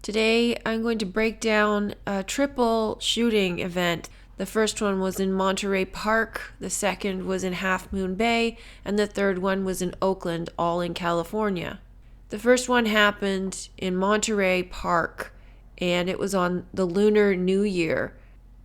Today, I'm going to break down a triple shooting event. The first one was in Monterey Park, the second was in Half Moon Bay, and the third one was in Oakland, all in California. The first one happened in Monterey Park, and it was on the Lunar New Year.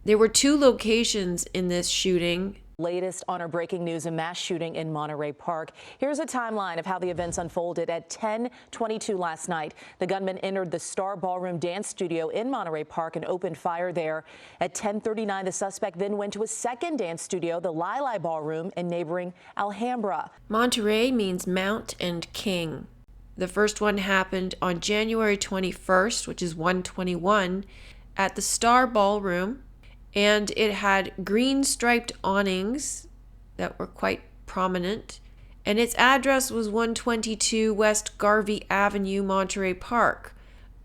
There were two locations in this shooting. Latest on our breaking news, a mass shooting in Monterey Park. Here's a timeline of how the events unfolded. At 10:22 last night, the gunman entered the Star Ballroom Dance Studio in Monterey Park and opened fire there. At 10:39, the suspect then went to a second dance studio, the Lili Ballroom in neighboring Alhambra. Monterey means Mount and King. The first one happened on January 21st, which is 1/21, at the Star Ballroom. And it had green striped awnings that were quite prominent. And its address was 122 West Garvey Avenue, Monterey Park.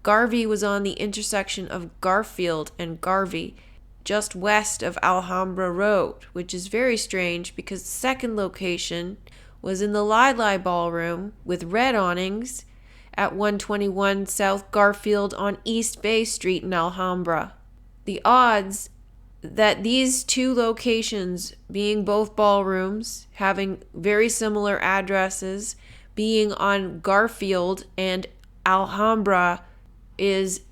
Garvey was on the intersection of Garfield and Garvey, just west of Alhambra Road, which is very strange because the second location was in the Lili Ballroom with red awnings at 121 South Garfield on East Bay Street in Alhambra. The odds that these two locations, being both ballrooms, having very similar addresses, being on Garfield and Alhambra, is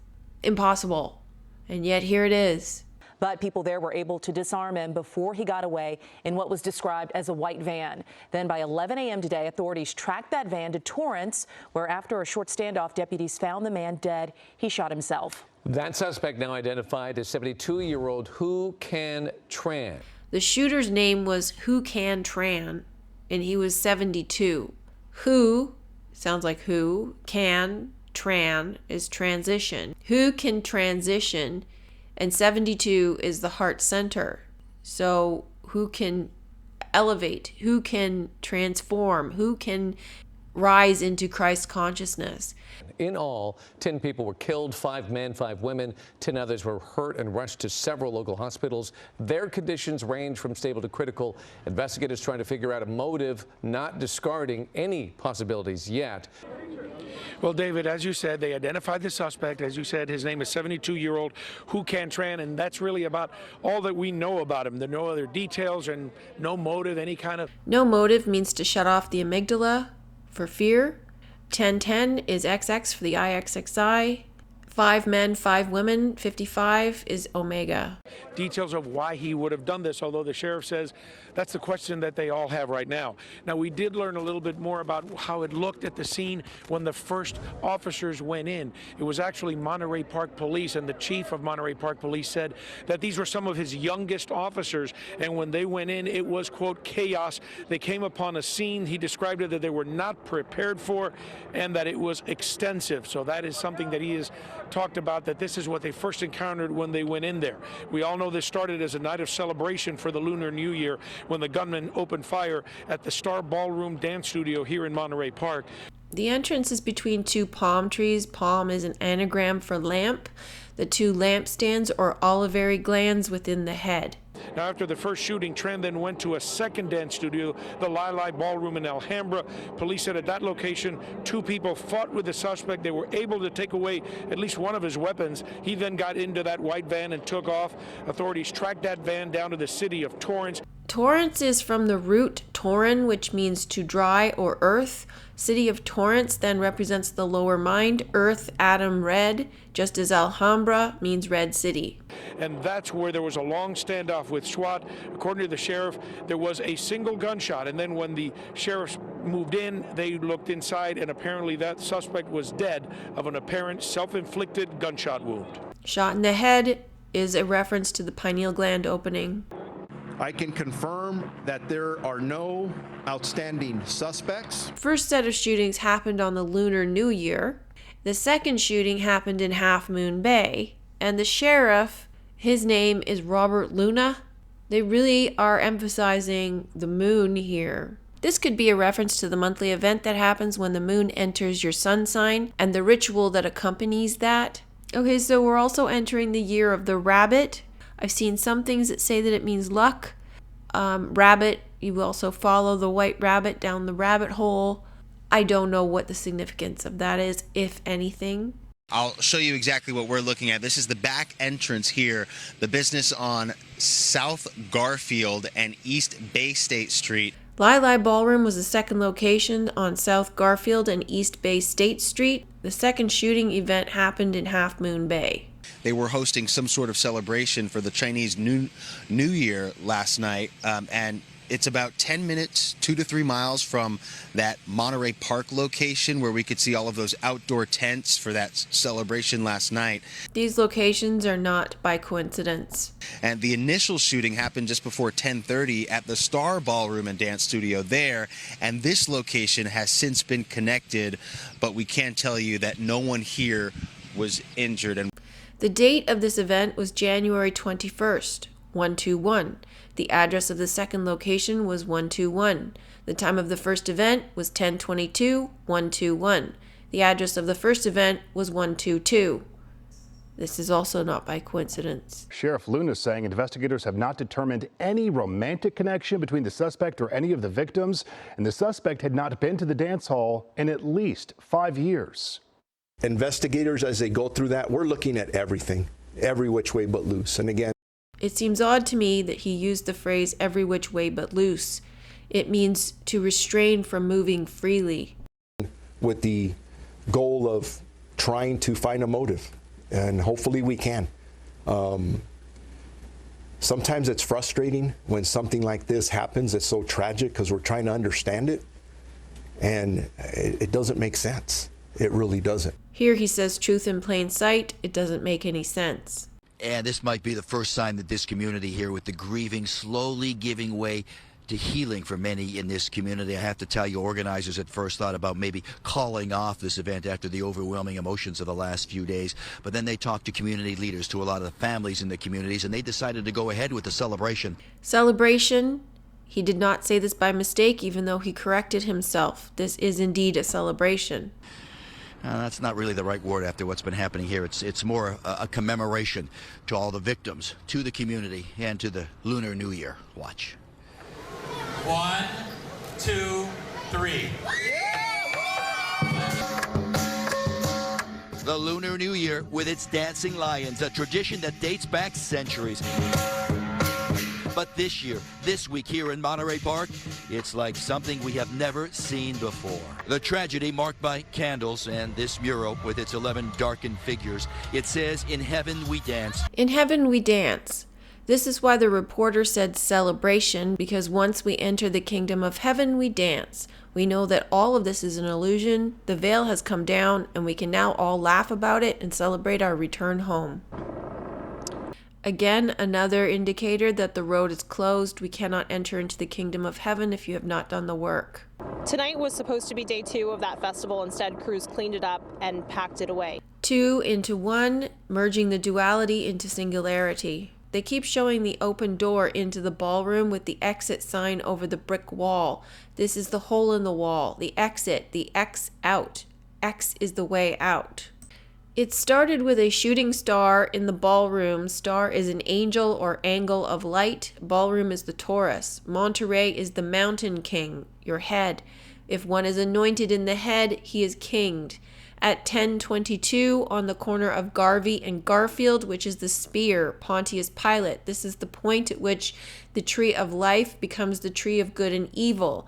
impossible. And yet here it is. But people there were able to disarm him before he got away in what was described as a white van. Then by 11 a.m. today, authorities tracked that van to Torrance, where after a short standoff, deputies found the man dead. He shot himself. That suspect now identified as 72-year-old Huu Can Tran. The shooter's name was Huu Can Tran, and he was 72. Huu sounds like who, can, tran is transition. Who can transition, and 72 is the heart center. So who can elevate, who can transform, who can rise into Christ consciousness. In all, 10 people were killed, 5 men, 5 women. 10 others were hurt and rushed to several local hospitals. Their conditions range from stable to critical. Investigators trying to figure out a motive, not discarding any possibilities yet. Well, David, as you said, they identified the suspect. As you said, his name is 72-year-old Huu Can Tran, and that's really about all that we know about him. There are no other details and no motive, any kind of... No motive means to shut off the amygdala for fear. 1010 is XX for the IXXI. 5 men, 5 women, 55 is Omega. Details of why he would have done this, although the sheriff says that's the question that they all have right now. Now, we did learn a little bit more about how it looked at the scene when the first officers went in. It was actually Monterey Park Police, and the chief of Monterey Park Police said that these were some of his youngest officers, and when they went in, it was, quote, chaos. They came upon a scene, he described it, that they were not prepared for, and that it was extensive. So that is something that he has talked about, that this is what they first encountered when they went in there. We all know this started as a night of celebration for the Lunar New Year when the gunman opened fire at the Star Ballroom Dance Studio here in Monterey Park. The entrance is between 2 palm trees. Palm is an anagram for lamp. The 2 lampstands or olivary glands within the head. Now, after the first shooting, Tran then went to a second dance studio, the Lili Ballroom in Alhambra. Police said at that location, 2 people fought with the suspect. They were able to take away at least one of his weapons. He then got into that white van and took off. Authorities tracked that van down to the city of Torrance. Torrance is from the root Torren, which means to dry or earth. City of Torrance then represents the lower mind, earth, atom, red, just as Alhambra means red city. And that's where there was a long standoff with SWAT. According to the sheriff, there was a single gunshot, and then when the sheriffs moved in, they looked inside, and apparently that suspect was dead of an apparent self-inflicted gunshot wound. Shot in the head is a reference to the pineal gland opening. I can confirm that there are no outstanding suspects. First set of shootings happened on the Lunar New Year. The second shooting happened in Half Moon Bay. And the sheriff, his name is Robert Luna. They really are emphasizing the moon here. This could be a reference to the monthly event that happens when the moon enters your sun sign and the ritual that accompanies that. Okay, so we're also entering the year of the rabbit. I've seen some things that say that it means luck. Rabbit, you also follow the white rabbit down the rabbit hole. I don't know what the significance of that is, if anything. I'll show you exactly what we're looking at. This is the back entrance here, the business on South Garfield and East Bay State Street. Lai Lai Ballroom was the second location on South Garfield and East Bay State Street. The second shooting event happened in Half Moon Bay. They were hosting some sort of celebration for the Chinese New Year last night, and it's about 10 minutes, 2 to 3 miles from that Monterey Park location where we could see all of those outdoor tents for that celebration last night. These locations are not by coincidence. And the initial shooting happened just before 10:30 at the Star Ballroom and Dance Studio there, and this location has since been connected, but we can tell you that no one here was injured. And the date of this event was January 21st, 121. The address of the second location was 121. The time of the first event was 10/22, 121. The address of the first event was 122. This is also not by coincidence. Sheriff Luna saying investigators have not determined any romantic connection between the suspect or any of the victims, and the suspect had not been to the dance hall in at least 5 years. Investigators, as they go through that, we're looking at everything, every which way but loose. And again, it seems odd to me that he used the phrase every which way but loose. It means to restrain from moving freely. With the goal of trying to find a motive, and hopefully we can. Sometimes it's frustrating when something like this happens. It's so tragic because we're trying to understand it, and it doesn't make sense. It really doesn't. Here he says truth in plain sight. It doesn't make any sense. And this might be the first sign that this community here, with the grieving slowly giving way to healing for many in this community. I have to tell you, organizers at first thought about maybe calling off this event after the overwhelming emotions of the last few days. But then they talked to community leaders, to a lot of the families in the communities, and they decided to go ahead with the celebration. Celebration? He did not say this by mistake, even though he corrected himself. This is indeed a celebration. That's not really the right word after what's been happening here. It's more a commemoration to all the victims, to the community, and to the Lunar New Year. Watch. 1, 2, 3. The Lunar New Year with its dancing lions, a tradition that dates back centuries. But this year, this week here in Monterey Park, it's like something we have never seen before. The tragedy marked by candles and this mural with its 11 darkened figures. It says, "In heaven we dance." In heaven we dance. This is why the reporter said celebration, because once we enter the kingdom of heaven, we dance. We know that all of this is an illusion. The veil has come down, and we can now all laugh about it and celebrate our return home. Again, another indicator that the road is closed. We cannot enter into the kingdom of heaven if you have not done the work. Tonight was supposed to be day 2 of that festival. Instead, crews cleaned it up and packed it away. 2 into 1, merging the duality into singularity. They keep showing the open door into the ballroom with the exit sign over the brick wall. This is the hole in the wall, the exit, the X out. X is the way out. It started with a shooting star in the ballroom. Star is an angel or angle of light. Ballroom is the Taurus. Monterey is the mountain king, your head. If one is anointed in the head, he is kinged. At 10:22 on the corner of Garvey and Garfield, which is the spear, Pontius Pilate. This is the point at which the tree of life becomes the tree of good and evil.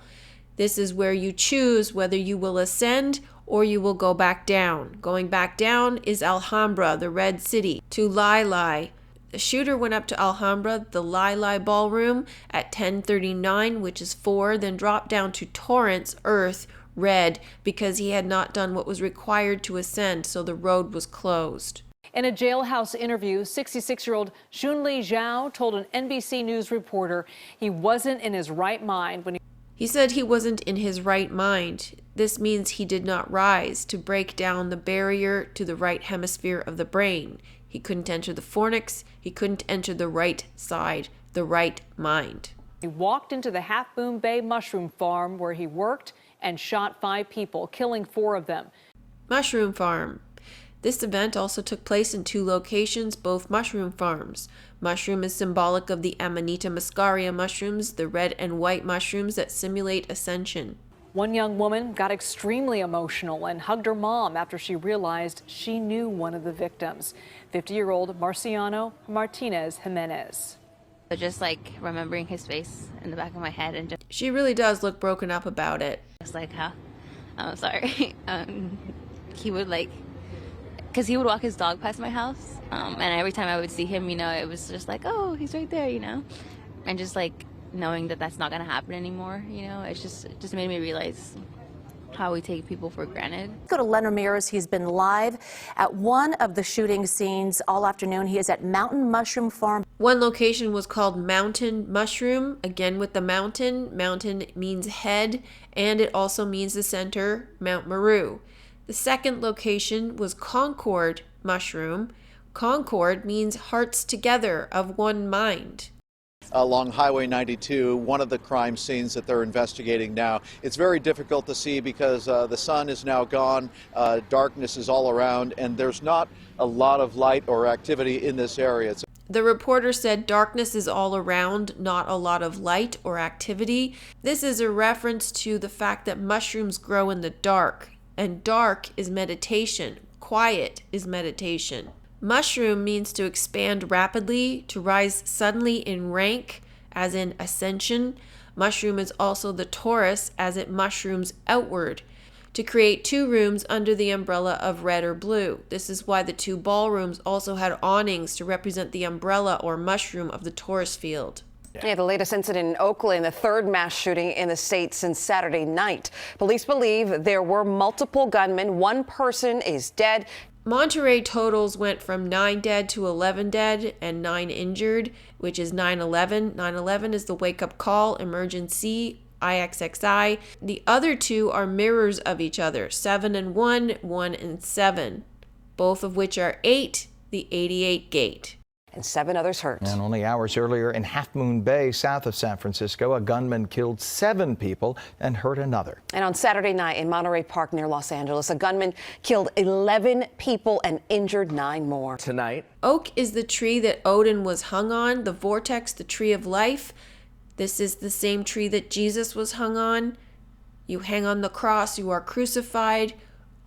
This is where you choose whether you will ascend or you will go back down. Going back down is Alhambra, the Red City, to Lai Lai. The shooter went up to Alhambra, the Lai Lai Ballroom, at 10:39, which is 4, then dropped down to Torrance, Earth, Red, because he had not done what was required to ascend, so the road was closed. In a jailhouse interview, 66-year-old Junli Zhao told an NBC News reporter he wasn't in his right mind when he said he wasn't in his right mind. This means he did not rise to break down the barrier to the right hemisphere of the brain. He couldn't enter the fornix. He couldn't enter the right side, the right mind. He walked into the Half Moon Bay mushroom farm where he worked and shot 5 people, killing 4 of them. Mushroom farm. This event also took place in 2 locations, both mushroom farms. Mushroom is symbolic of the Amanita muscaria mushrooms, the red and white mushrooms that simulate ascension. One young woman got extremely emotional and hugged her mom after she realized she knew one of the victims, 50-year-old Marciano Martinez Jimenez. Just like remembering his face in the back of my head, and just She really does look broken up about it. like, huh? I'm sorry. He would because he would walk his dog past my house, and every time I would see him, it was just like, oh, he's right there, and just like knowing that that's not gonna happen anymore, it just made me realize how we take people for granted. Go to Len Ramirez. He's been live at one of the shooting scenes all afternoon. He is at Mountain Mushroom Farm. One location was called Mountain Mushroom, again with the mountain. Mountain means head, and it also means the center, Mount Meru. The second location was Concord Mushroom. Concord means hearts together of one mind. Along Highway 92, one of the crime scenes that they're investigating now. It's very difficult to see because the sun is now gone, darkness is all around, and there's not a lot of light or activity in this area. The reporter said darkness is all around, not a lot of light or activity. This is a reference to the fact that mushrooms grow in the dark, and dark is meditation, quiet is meditation. Mushroom means to expand rapidly, to rise suddenly in rank, as in ascension. Mushroom is also the torus, as it mushrooms outward, to create two rooms under the umbrella of red or blue. This is why the two ballrooms also had awnings to represent the umbrella or mushroom of the torus field. Yeah, the latest incident in Oakland, the third mass shooting in the state since Saturday night. Police believe there were multiple gunmen. One person is dead. Monterey totals went from 9 dead to 11 dead and 9 injured, which is 9/11. 9/11 is the wake-up call, emergency, IXXI. The other two are mirrors of each other, 7 and 1, 1 and 7, both of which are 8, the 88 gate. And 7 others hurt. And only hours earlier in Half Moon Bay, south of San Francisco, a gunman killed 7 people and hurt another. And on Saturday night in Monterey Park near Los Angeles, a gunman killed 11 people and injured 9 more. Tonight, Oak is the tree that Odin was hung on, the vortex, the tree of life. This is the same tree that Jesus was hung on. You hang on the cross, you are crucified.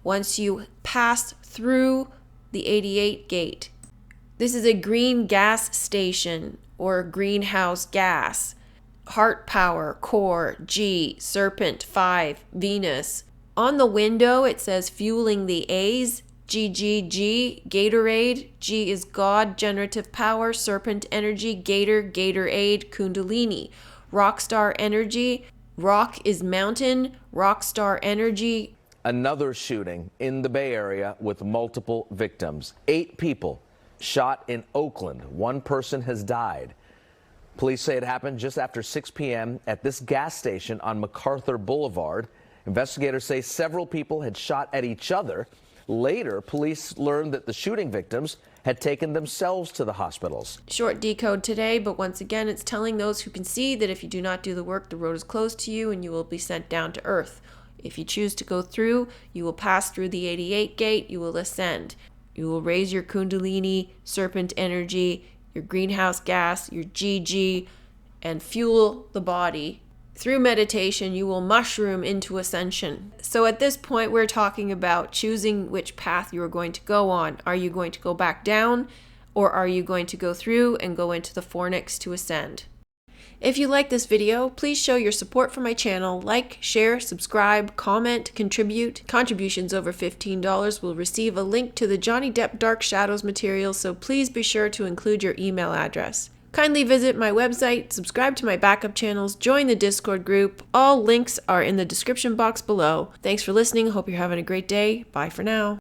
Once you pass through the 88 gate. This is a green gas station or greenhouse gas. Heart power, core, G, serpent, 5, Venus. On the window, it says fueling the A's, GGG, Gatorade. G is God, generative power, serpent energy, Gator, Gatorade, Kundalini. Rockstar energy, rock is mountain, rockstar energy. another shooting in the Bay Area with multiple victims. 8 people shot in Oakland. 1 person has died. Police say it happened just after 6 p.m. at this gas station on MacArthur Boulevard. Investigators say several people had shot at each other. Later, police learned that the shooting victims had taken themselves to the hospitals. Short decode today, but once again, it's telling those who can see that if you do not do the work, the road is closed to you and you will be sent down to earth. If you choose to go through, you will pass through the 88 gate, you will ascend. You will raise your Kundalini, serpent energy, your greenhouse gas, your GG, and fuel the body. Through meditation, you will mushroom into ascension. So at this point, we're talking about choosing which path you are going to go on. Are you going to go back down, or are you going to go through and go into the fornix to ascend? If you like this video, please show your support for my channel. Like, share, subscribe, comment, contribute. Contributions over $15 will receive a link to the Johnny Depp Dark Shadows material, so please be sure to include your email address. Kindly visit my website, subscribe to my backup channels, join the Discord group. All links are in the description box below. Thanks for listening. Hope you're having a great day. Bye for now.